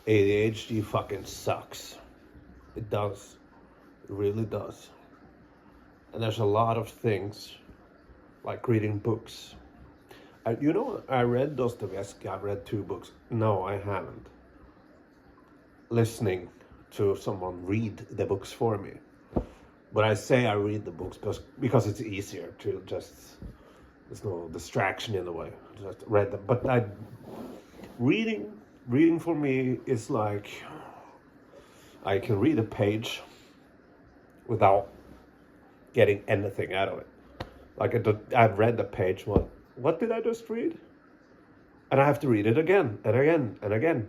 ADHD fucking sucks. It does. It really does. And there's a lot of things like reading books. I read Dostoevsky. I've read 2 books. No, I haven't. Listening to someone read the books for me. But I say I read the books because it's easier to just, there's no distraction in the way. Just read them. But reading for me is like, I can read a page without getting anything out of it. Like I've read the page, what did I just read? And I have to read it again and again and again.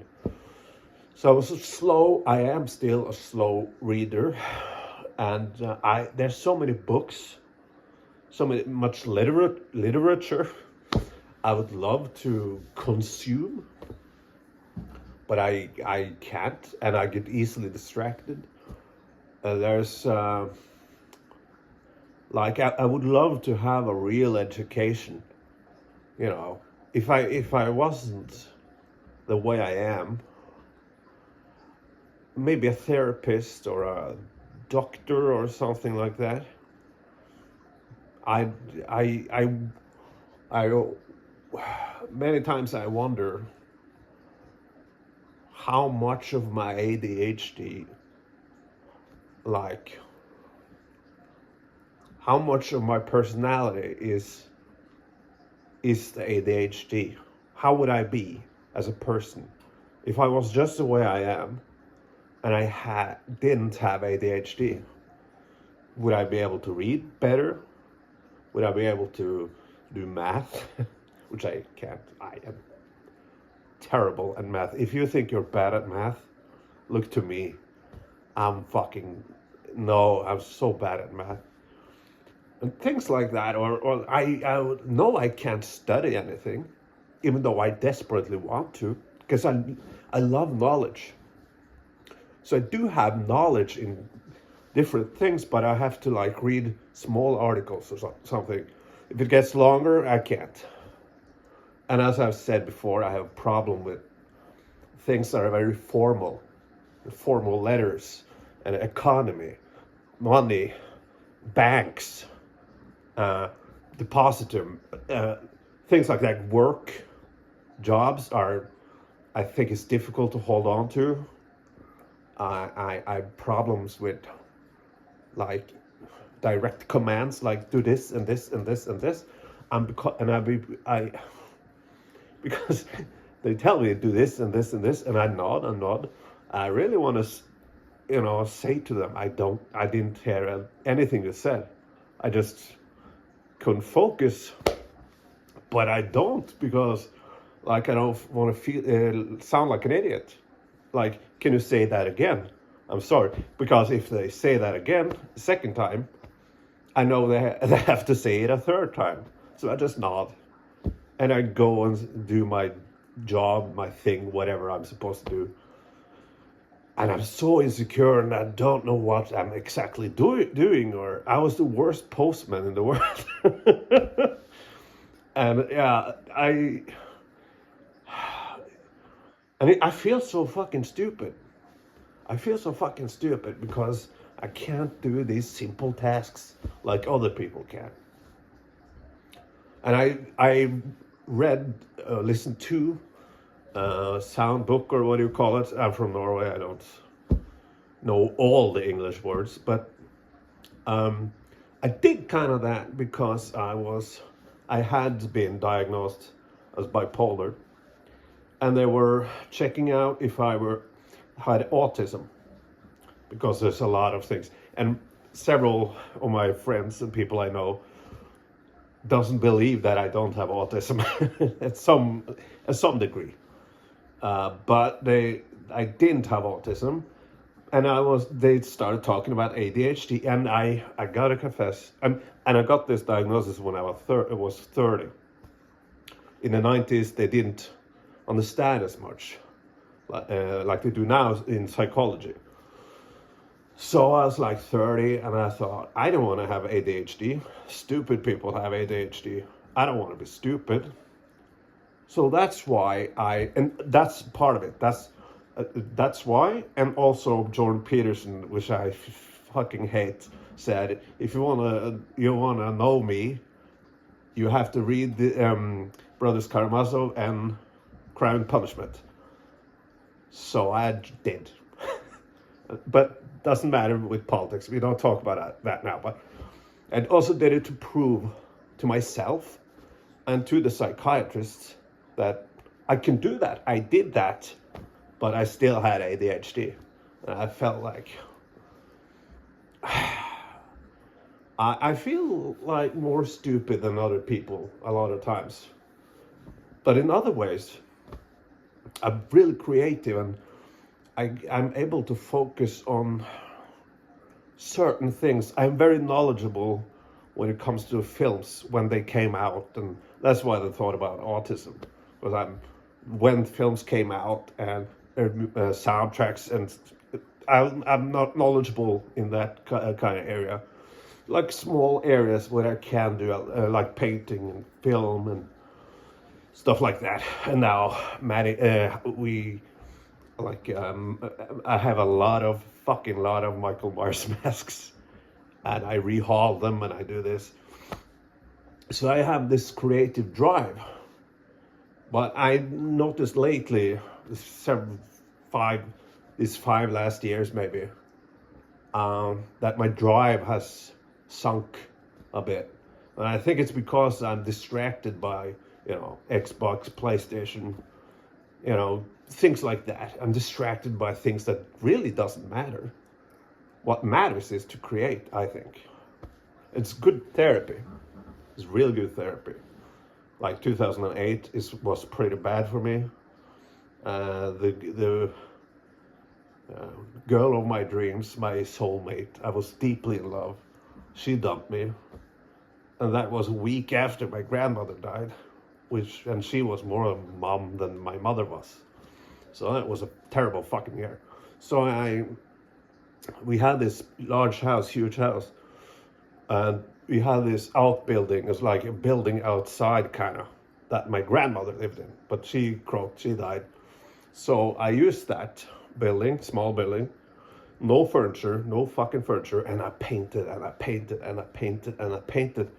So I am still a slow reader. And there's so many books, much literature I would love to consume, but I can't, and I get easily distracted. There's I would love to have a real education, if I wasn't the way I am, maybe a therapist or a doctor or something like that. I many times I wonder how much of my ADHD, how much of my personality is the ADHD. How would I be as a person if I was just the way I am and I didn't have ADHD? Would I be able to read better? Would I be able to do math? Which I can't. I am terrible at math. If you think you're bad at math, look to me. I'm so bad at math. And things like that, or I would know I can't study anything, even though I desperately want to, because I love knowledge. So I do have knowledge in different things, but I have to read small articles or something. If it gets longer, I can't. And as I've said before, I have a problem with things that are very formal letters, and economy, money, banks, depositor, things like that. Work, jobs I think it's difficult to hold on to. I have problems with direct commands, do this and this and this and this, because they tell me to do this and this and this, and I nod. I really want to, say to them, I didn't hear anything you said. I just couldn't focus, but I don't, because I don't want to sound like an idiot. Can you say that again? I'm sorry, because if they say that again, the second time, I know they have to say it a third time. So I just nod, and I go and do my job, my thing, whatever I'm supposed to do. And I'm so insecure, and I don't know what I'm exactly doing, or I was the worst postman in the world. And yeah, I feel so fucking stupid. I feel so fucking stupid because I can't do these simple tasks like other people can. And I listened to sound book, or what do you call it? I'm from Norway. I don't know all the English words, but I did kind of that because I had been diagnosed as bipolar, and they were checking out if I had autism, because there's a lot of things, and several of my friends and people I know doesn't believe that I don't have autism at some degree. But I didn't have autism, and they started talking about ADHD, and I gotta confess, and I got this diagnosis when I was 30. In the 90s, they didn't understand as much, like they do now in psychology. So I was 30, and I thought, I don't want to have ADHD. Stupid people have ADHD. I don't want to be stupid. So that's why and that's part of it. That's That's why. And also Jordan Peterson, which I fucking hate, said, if you wanna know me, you have to read the Brothers Karamazov and Crime and Punishment. So I did. But doesn't matter with politics. We don't talk about that now. But I also did it to prove to myself and to the psychiatrists that I can do that. I did that, but I still had ADHD. And I felt like I feel like more stupid than other people a lot of times. But in other ways, I'm really creative, and I'm able to focus on certain things. I'm very knowledgeable when it comes to films when they came out, and that's why I thought about autism, because when films came out and soundtracks, and I'm not knowledgeable in that kind of area, like small areas where I can do like painting and film and stuff like that. And now I have a fucking lot of Michael Myers masks, and I rehaul them and I do this. So I have this creative drive. But I noticed lately, these 5 last years maybe, that my drive has sunk a bit. And I think it's because I'm distracted by, Xbox, PlayStation, things like that. I'm distracted by things that really doesn't matter. What matters is to create, I think. It's good therapy. It's really good therapy. Like 2008 was pretty bad for me. The girl of my dreams, my soulmate, I was deeply in love. She dumped me. And that was a week after my grandmother died, and she was more a mom than my mother was. So that was a terrible fucking year. So we had this large house, huge house, and we had this outbuilding. It's like a building outside, kind of, that my grandmother lived in, but she croaked, she died. So I used that building, small building, no furniture, no fucking furniture, and I painted and I painted and I painted and I painted.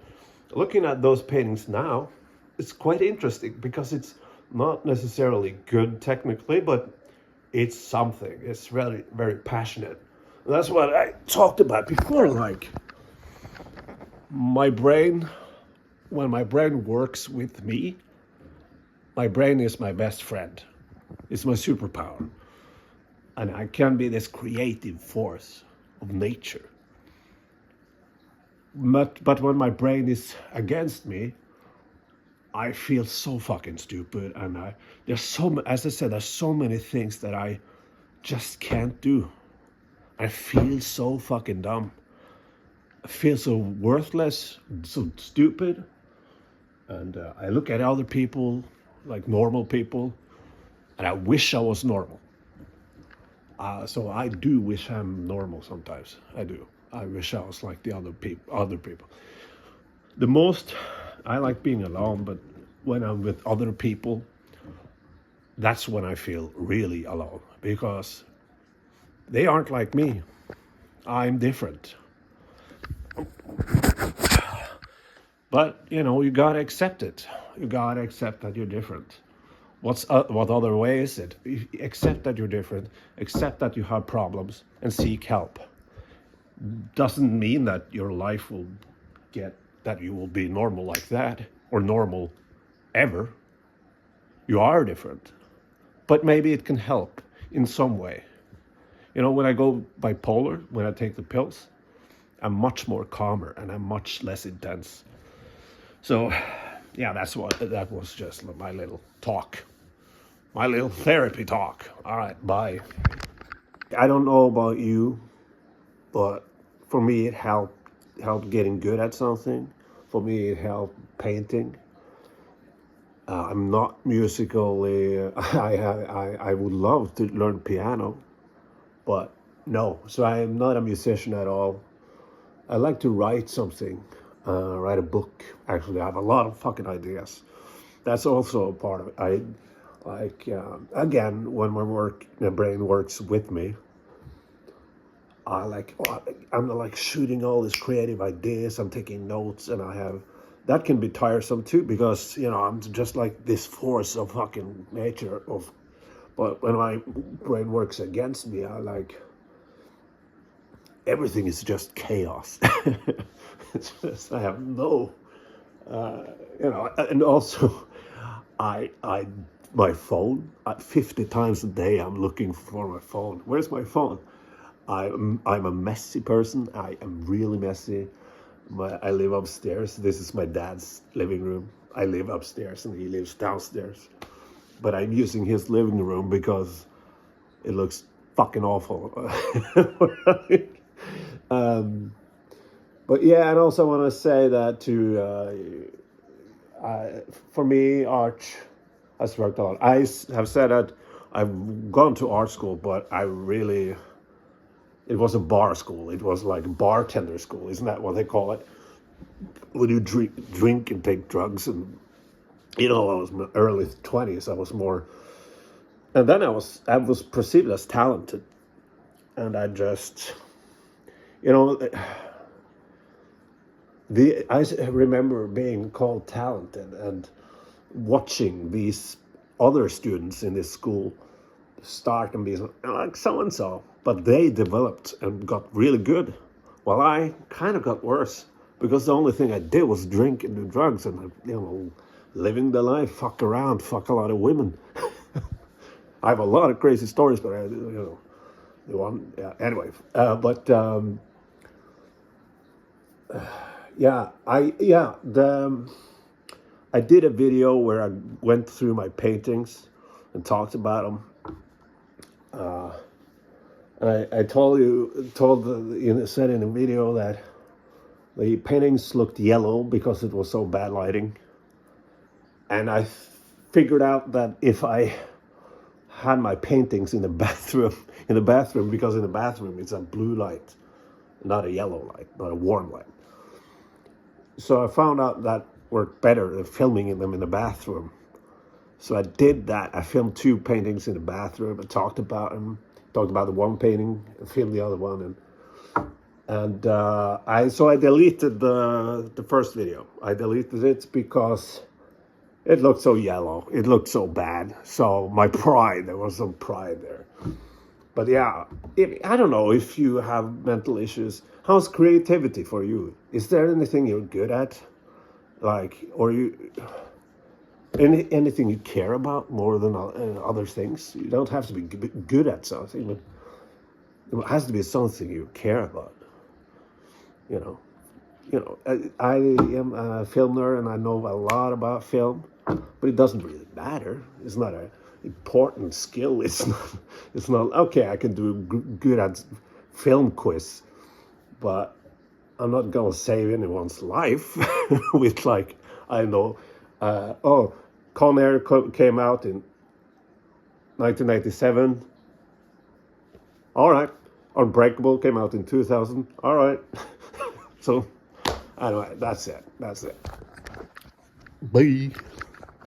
Looking at those paintings now, it's quite interesting because it's not necessarily good technically, but it's something. It's really very passionate. And that's what I talked about before, like my brain, when my brain works with me, my brain is my best friend. It's my superpower. And I can be this creative force of nature. But when my brain is against me, I feel so fucking stupid. And as I said, there's so many things that I just can't do. I feel so fucking dumb. I feel so worthless, so stupid. And I look at other people, like normal people, and I wish I was normal. So I do wish I'm normal sometimes. I do. I wish I was like the other people. The most, I like being alone, but when I'm with other people, that's when I feel really alone, because they aren't like me. I'm different. But, you gotta accept it. You gotta accept that you're different. What other way is it? Accept that you're different. Accept that you have problems and seek help. Doesn't mean that your life that you will be normal like that, or normal ever. You are different. But maybe it can help in some way. When I go bipolar, when I take the pills, I'm much more calmer and I'm much less intense. So, yeah, that was just my little talk. My little therapy talk. All right, bye. I don't know about you, but for me it helped getting good at something. For me it helped painting. I'm not musically. I would love to learn piano, but no. So I am not a musician at all. I like to write something, write a book. Actually, I have a lot of fucking ideas. That's also a part of it. Like, again, when my brain works with me, I'm like shooting all these creative ideas. I'm taking notes, and that can be tiresome too, because I'm just like this force of fucking nature. But when my brain works against me, everything is just chaos. It's just, I have no, and also, I my phone. 50 times a day, I'm looking for my phone. Where's my phone? I'm a messy person. I am really messy. I live upstairs. This is my dad's living room. I live upstairs and he lives downstairs. But I'm using his living room because it looks fucking awful. But yeah, and also want to say that for me, art has worked a lot. I have said that I've gone to art school, but it was a bar school. It was like bartender school. Isn't that what they call it? When you drink and take drugs, and I was in my early 20s. I was more, and then I was perceived as talented, and I just, I remember being called talented and watching these other students in this school start and be like so and so, but they developed and got really good, while I kind of got worse because the only thing I did was drink and do drugs and living the life, fuck around, fuck a lot of women. I have a lot of crazy stories, but the one, yeah. Anyway, I did a video where I went through my paintings and talked about them. And I said in the video that the paintings looked yellow because it was so bad lighting. And I figured out that if I had my paintings in the bathroom, because in the bathroom it's a blue light, not a yellow light, not a warm light. So I found out that worked better than filming them in the bathroom. So I did that. I filmed 2 paintings in the bathroom and talked about them. Talked about the one painting and filmed the other one. And I deleted the first video. I deleted it because it looked so yellow. It looked so bad. So there was some pride there. But yeah, I don't know if you have mental issues. How's creativity for you? Is there anything you're good at? Anything you care about more than other things? You don't have to be good at something, but it has to be something you care about. I am a film nerd and I know a lot about film, but it doesn't really matter. It's not an important skill. It's not okay. I can do good at film quiz, but I'm not gonna save anyone's life with Con Air came out in 1997. All right. Unbreakable came out in 2000. All right. So, anyway, that's it. Bye.